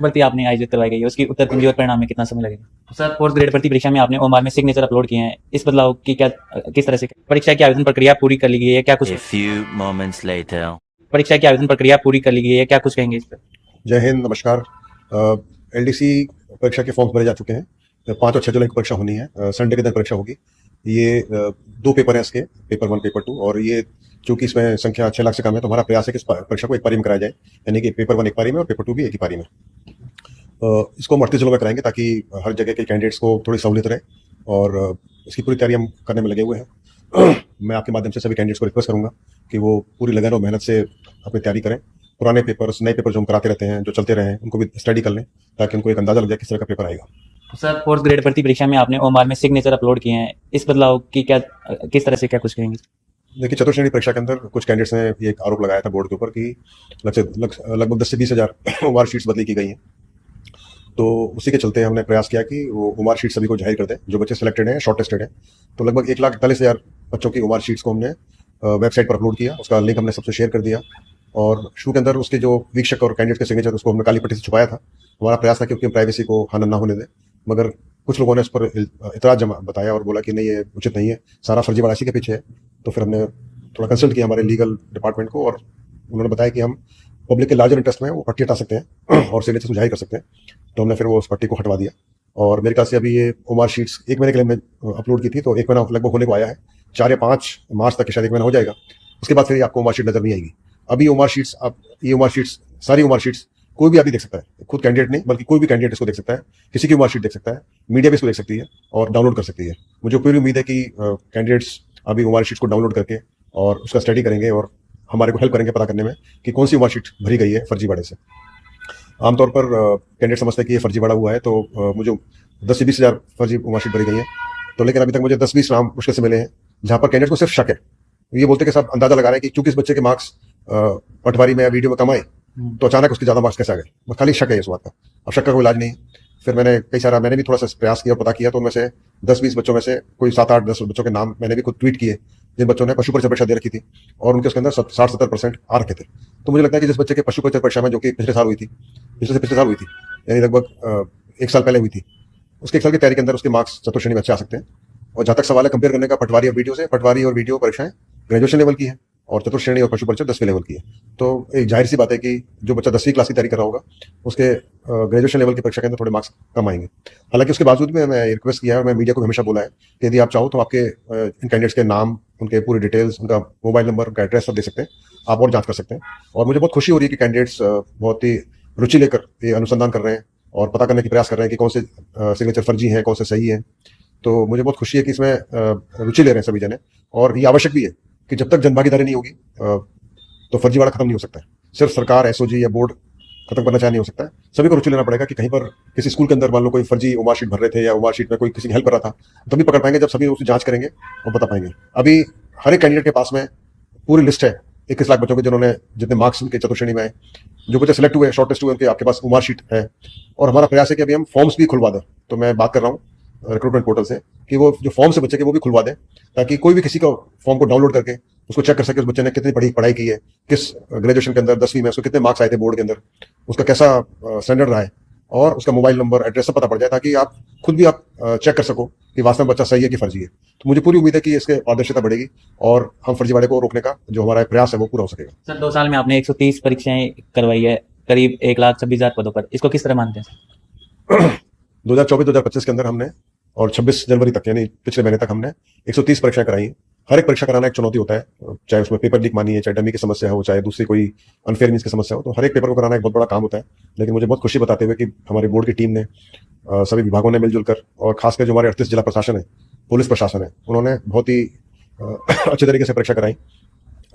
भर्ती आपने आयोजित करवाई गई है, उसकी उत्तर कुंजी और परिणाम में कितना समय लगेगा? सर, फोर्थ ग्रेड भर्ती परीक्षा में आपने ओमार में सिग्नेचर अपलोड किए हैं, इस बदलाव की क्या किस तरह से परीक्षा की आवेदन प्रक्रिया पूरी कर ली गई है, क्या कुछ A few moments later. परीक्षा की आवेदन प्रक्रिया पूरी कर ली गई है, क्या कुछ कहेंगे इस पर? जय हिंद, नमस्कार। एलडीसी परीक्षा के फॉर्म्स भरे जा चुके हैं। 5 और 6 जुलाई को परीक्षा होनी है। संडे के दिन परीक्षा होगी। ये 2 पेपर हैं इसके, पेपर 1 पेपर 2। और ये चूंकि इसमें संख्या 6 लाख से कम है तो हमारा प्रयास है कि इस परीक्षा को एक पारी में कराया जाए, यानी कि पेपर 1 एक पारी में और पेपर 2 भी एक ही पारी में। इसको हम 38 जिलों में कराएंगे ताकि हर जगह के कैंडिडेट्स को थोड़ी सहूलियत रहे, और इसकी पूरी तैयारी हम करने में लगे हुए हैं। मैं आपके माध्यम से सभी कैंडिडेट्स को रिक्वेस्ट करूंगा कि वो पूरी लगन और मेहनत से अपनी तैयारी करें। पुराने पेपर्स, नए पेपर जो हम कराते रहते हैं, जो चलते रहे हैं, उनको भी स्टडी कर लें ताकि उनको एक अंदाजा लग जाए किस तरह का पेपर आएगा। सर, फोर्थ ग्रेड भर्ती परीक्षा में आपने ओमार में सिग्नेचर अपलोड किए हैं, इस बदलाव की क्या किस तरह से क्या कुछ कहेंगे? देखिए, चतुर्श्रेणी परीक्षा के अंदर कुछ कैंडिडेट्स ने ये एक आरोप लगाया था बोर्ड के ऊपर कि लगभग 10 से 20 हज़ार ओमार शीट्स बदली की गई हैं। तो उसी के चलते हमने प्रयास किया कि वो ओमार शीट सभी को जाहिर कर दें जो बच्चे सिलेक्टेड हैं, शॉर्ट लिस्टेड हैं। तो लगभग 1,41,000 बच्चों की ओमार शीट्स को हमने वेबसाइट पर अपलोड किया। उसका लिंक हमने सबसे शेयर कर दिया, और शुरू के अंदर उसके जो वीक्षक और कैंडिडेट के सिग्नेचर, उसको हमने काली पट्टी से छुपाया था। हमारा प्रयास था कि उसकी प्राइवेसी को हनन ना होने दें, मगर कुछ लोगों ने उस पर इतराज बताया और बोला कि नहीं, ये उचित नहीं है, सारा फर्जीवाड़ा इसी के पीछे है। तो फिर हमने थोड़ा कंसल्ट किया हमारे लीगल डिपार्टमेंट को, और उन्होंने बताया कि हम पब्लिक के लार्जर इंटरेस्ट में वो पट्टी हटा सकते हैं और सिग्नेचर को जाहिर कर सकते हैं। तो हमने फिर वो उस पट्टी को हटवा दिया, और मेरे ख्याल से अभी ये ओमार शीट्स 1 महीने के लिए हमने अपलोड की थी, तो 1 महीना लगभग होने को आया है। 4 या 5 मार्च तक शायद 1 महीना हो जाएगा। उसके बाद फिर आपको ओमार शीट नजर नहीं आएगी। अभी ओमार शीट्स, आप ये ओमार शीट्स, सारी ओमार शीट्स कोई भी आदमी देख सकता है, खुद कैंडिडेट नहीं बल्कि कोई भी कैंडिडेट इसको देख सकता है, किसी की ओमार शीट देख सकता है, मीडिया भी इसको देख सकती है और डाउनलोड कर सकती है। मुझे पूरी उम्मीद है कि कैंडिडेट्स अभी ओमार शीट्स को डाउनलोड करके और उसका स्टडी करेंगे और हमारे को हेल्प करेंगे पता करने में कि कौन सी ओमार शीट भरी गई है फर्जीवाड़े से। आमतौर पर कैंडिडेट समझते हैं कि ये फर्जीवाड़ा हुआ है, तो मुझे 10 से 20 हज़ार फर्जी ओमार शीट भरी गई है। तो लेकिन अभी तक मुझे 10-20 नाम मुश्किल से मिले हैं जहां पर कैंडिडेट को सिर्फ शक है। ये बोलते कि सब अंदाजा लगा रहे हैं कि क्योंकि इस बच्चे के मार्क्स पटवारी में या वीडियो में कम आए तो अचानक उसके ज्यादा मार्क्स कैसे आ गए। बस खाली शक है इस बात का। अब शक का कोई इलाज नहीं। फिर मैंने भी थोड़ा सा प्रयास किया और पता किया, तो उनमें से 10-20 बच्चों में से कोई 7-8-10 बच्चों के नाम मैंने भी खुद ट्वीट किए जिन बच्चों ने पशु परिचय परीक्षा दे रखी थी, और उनके उसके अंदर 60-70% आ रखे थे। तो मुझे लगता है कि जिस बच्चे के पशु परिचय परीक्षा में, जो कि पिछले साल हुई थी, यानी लगभग 1 साल पहले हुई थी, उसके 1 साल की तैयारी के अंदर उसके मार्क्स चतुर्श्रेणी में अच्छे आ सकते हैं। और जहां तक सवाल है कंपेयर करने का पटवारी और वीडियो से, पटवारी और वीडियो परीक्षाएं ग्रेजुएशन लेवल की है और चतुर्श्रेणी और पशु परिचय 10वीं लेवल की है। तो एक जाहिर सी बात है कि जो बच्चा 10वीं क्लास की तैयारी कर रहा होगा उसके ग्रेजुएशन लेवल की परीक्षा के अंदर थोड़े मार्क्स कम आएंगे। हालांकि उसके बावजूद भी मैं रिक्वेस्ट किया है और मैं मीडिया को हमेशा बोला है कि यदि आप चाहो तो आपके इन कैंडिडेट्स के नाम, उनके पूरी डिटेल्स, उनका मोबाइल नंबर, उनका एड्रेस सब दे सकते हैं, आप और जांच कर सकते हैं। और मुझे बहुत खुशी हो रही है कि कैंडिडेट्स बहुत ही रुचि लेकर ये अनुसंधान कर रहे हैं और पता करने की प्रयास कर रहे हैं कि कौन से सिग्नेचर फर्जी हैं, कौन से सही हैं। तो मुझे बहुत खुशी है कि इसमें रुचि ले रहे हैं सभी जने, और ये आवश्यक भी है कि जब तक जनभागीदारी नहीं होगी तो फर्जीवाड़ा खत्म नहीं हो सकता है। सिर्फ सरकार, एसओजी या बोर्ड खत्म करना चाहे नहीं हो सकता है। सभी को रुचि लेना पड़ेगा कि कहीं पर किसी स्कूल के अंदर मान लो कोई फर्जी ओमार शीट भर रहे थे या ओमार शीट में कोई किसी की हेल्प कर रहा था, तभी पकड़ पाएंगे जब सभी उसकी जांच करेंगे और बता पाएंगे। अभी हर एक कैंडिडेट के पास में पूरी लिस्ट है 21 लाख बच्चों के, जिन्होंने जितने मार्क्स उनके चतुर्श्रेणी में आए, जो बच्चे सिलेक्ट हुए, शॉर्ट लिस्ट हुए, उनके आपके पास ओमार शीट है। और हमारा प्रयास है कि अभी हम फॉर्म्स भी खुलवा दें। तो मैं बात कर रहा हूँ रिक्रूटमेंट पोर्टल से कि वो जो फॉर्म से बच्चे के वो भी खुलवा दें, ताकि कोई भी किसी का फॉर्म को डाउनलोड करके उसको चेक कर सके उस बच्चे ने कितनी पढ़ाई की है, किस ग्रेजुएशन के अंदर 10वीं में उसको कितने मार्क्स आए थे बोर्ड के अंदर, उसका कैसा स्टैंडर्ड रहा है, और उसका मोबाइल नंबर, एड्रेस सब पता पड़ जाए, ताकि आप खुद भी आप चेक कर सको कि वास्तव में बच्चा सही है कि फर्जी है। तो मुझे पूरी उम्मीद है कि इसके पारदर्शिता बढ़ेगी और हम फर्जीवाड़े को रोकने का जो हमारा प्रयास है वो पूरा हो सकेगा। सर, 2 साल में आपने 130 परीक्षाएं करवाई है, करीब 1,26,000 पदों पर, इसको किस तरह मानते हैं? 2024-2025 के अंदर हमने, और 26 जनवरी तक यानी पिछले महीने तक हमने 130 परीक्षाएं कराई हैं। हर एक परीक्षा कराना एक चुनौती होता है, चाहे उसमें पेपर लीक मानिए, चाहे डमी की समस्या हो, चाहे दूसरी कोई अनफेयर मीन्स की समस्या हो। तो हर एक पेपर को कराना एक बहुत बड़ा काम होता है। लेकिन मुझे बहुत खुशी बताते हुए कि हमारे बोर्ड की टीम ने, सभी विभागों ने मिलजुल कर, और खासकर जो हमारे 38 जिला प्रशासन है, पुलिस प्रशासन है, उन्होंने बहुत ही अच्छे तरीके से परीक्षा कराई।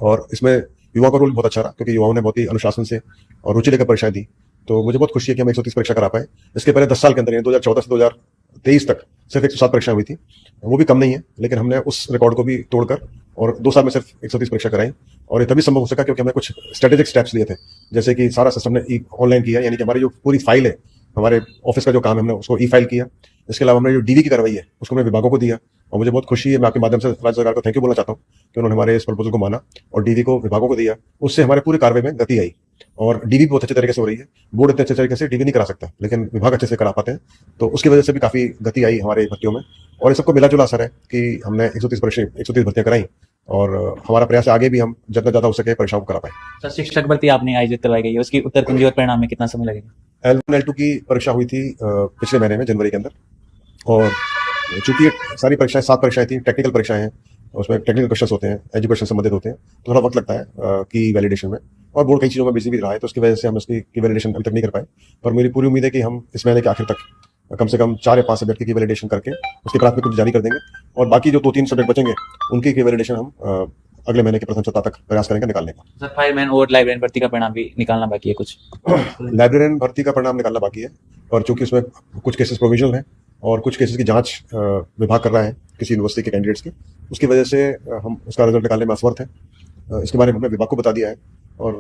और इसमें युवाओं का रोल बहुत अच्छा रहा, क्योंकि युवाओं ने बहुत ही अनुशासन से और रुचि लेकर परीक्षाएं दी। तो मुझे बहुत खुशी है कि हम 130 परीक्षा करा पाए। इसके पहले 10 साल के अंदर, यानी 2014 से 2023 तक सिर्फ 107 परीक्षाएं हुई थी। वो भी कम नहीं है, लेकिन हमने उस रिकॉर्ड को भी तोड़कर और 2 साल में सिर्फ 130 परीक्षा कराई। और ये तभी संभव हो सका क्योंकि हमने कुछ स्ट्रेटेजिक स्टेप्स लिए थे, जैसे कि सारा सिस्टम ने ऑनलाइन किया, यानी कि हमारी जो पूरी फाइल है, हमारे ऑफिस का जो काम है, हमने उसको ई फाइल किया। इसके अलावा हमने जो डीवी की कार्रवाई है उसको हमने विभागों को दिया, और मुझे बहुत खुशी है, मैं आपके माध्यम से राज्य सरकार को थैंक यू बोलना चाहता हूँ कि उन्होंने हमारे इस प्रपोजल को माना और डीवी को विभागों को दिया। उससे हमारे पूरे कार्रवाई में गति आई। और डीवी बहुत अच्छे तरीके से हो रही है। बोर्ड इतने अच्छे तरीके से डीवी नहीं करा सकता, लेकिन विभाग अच्छे से करा पाते हैं, तो उसकी वजह से भी काफी गति आई हमारे भर्तियों में। और इस सबको मिला जुला असर है कि हमने 130 भर्तियां कराई, और हमारा प्रयास है आगे भी हम जितना ज्यादा हो सके परीक्षाओं को करा पाए। सर शिक्षक भर्ती आपने आयोजित करवाई गई है, उसकी उत्तर कुंजी और परिणाम में कितना समय लगेगा? L1 L2 की परीक्षा हुई थी पिछले महीने में जनवरी के अंदर, और चूंकि ये सारी परीक्षाएं 7 परीक्षाएं थी, टेक्निकल परीक्षाएं हैं, उसमें टेक्निकल क्वेश्चंस होते हैं, एजुकेशन संबंधित होते हैं, तो थोड़ा वक्त लगता है की वैलिडेशन में, और बोर्ड कई चीज़ों में बिजी भी रहा है, तो उसकी वजह से हम इसकी वैलिडेशन अभी तक नहीं कर पाए। पर मेरी पूरी उम्मीद है कि हम इस महीने के आखिर तक कम से कम 4 या 5 सब्जेक्ट की वैलिडेशन करके उसकी प्राथमिकता जारी कर देंगे, और बाकी जो 2-3 सब्जेक्ट बचेंगे उनकी वैलिडेशन हम अगले महीने के प्रथम सप्ताह तक प्रयास करेंगे निकालने का। सर फायरमैन और लाइब्रेरियन भर्ती का परिणाम भी निकालना बाकी है कुछ? लाइब्रेरियन भर्ती का परिणाम निकालना बाकी है, और चूंकि उसमें कुछ केसेस प्रोविजनल हैं और कुछ केसेस की जांच विभाग कर रहा है किसी यूनिवर्सिटी के कैंडिडेट्स की, उसकी वजह से हम उसका रिजल्ट निकालने में असमर्थ हैं। इसके बारे में हमने विभाग को बता दिया है, और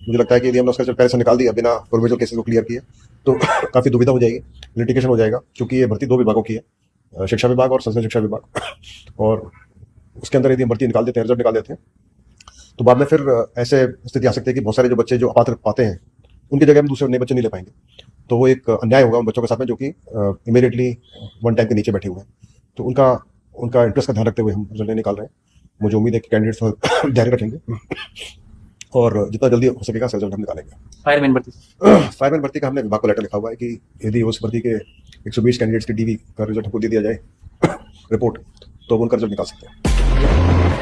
मुझे लगता है कि यदि हमने उसका रिजल्ट पहले से निकाल दिया बिना प्रोविजनल केसेस को क्लियर किए, तो काफ़ी दुविधा हो जाएगी, लिटिगेशन हो जाएगा, क्योंकि ये भर्ती 2 विभागों की है, शिक्षा विभाग और संस्कृत शिक्षा विभाग। और उसके अंदर यदि हम भर्ती निकाल देते हैं, रिजल्ट निकाल देते हैं, तो बाद में फिर ऐसे स्थिति आ सकती है कि बहुत सारे जो बच्चे जो अपात्र पाते हैं उनकी जगह में दूसरे नए बच्चे नहीं ले पाएंगे, तो वो एक अन्याय होगा उन बच्चों के साथ में जो कि इमीडिएटली 1 टाइम के नीचे बैठे हुए हैं। तो उनका इंटरेस्ट का ध्यान रखते हुए हम रिजल्ट निकाल रहे हैं। मुझे उम्मीद है कि कैंडिडेट्स धैर्य रखेंगे, और जितना जल्दी हो सकेगा रिजल्ट हम निकालेंगे। फायरमैन भर्ती? फायरमैन भर्ती का हमने विभाग को लेटर लिखा हुआ है कि यदि उस भर्ती के 120 कैंडिडेट्स की डीवी का रिजल्ट हमको दे दिया जाए रिपोर्ट, तो वो उनका रिजल्ट निकाल सकते हैं।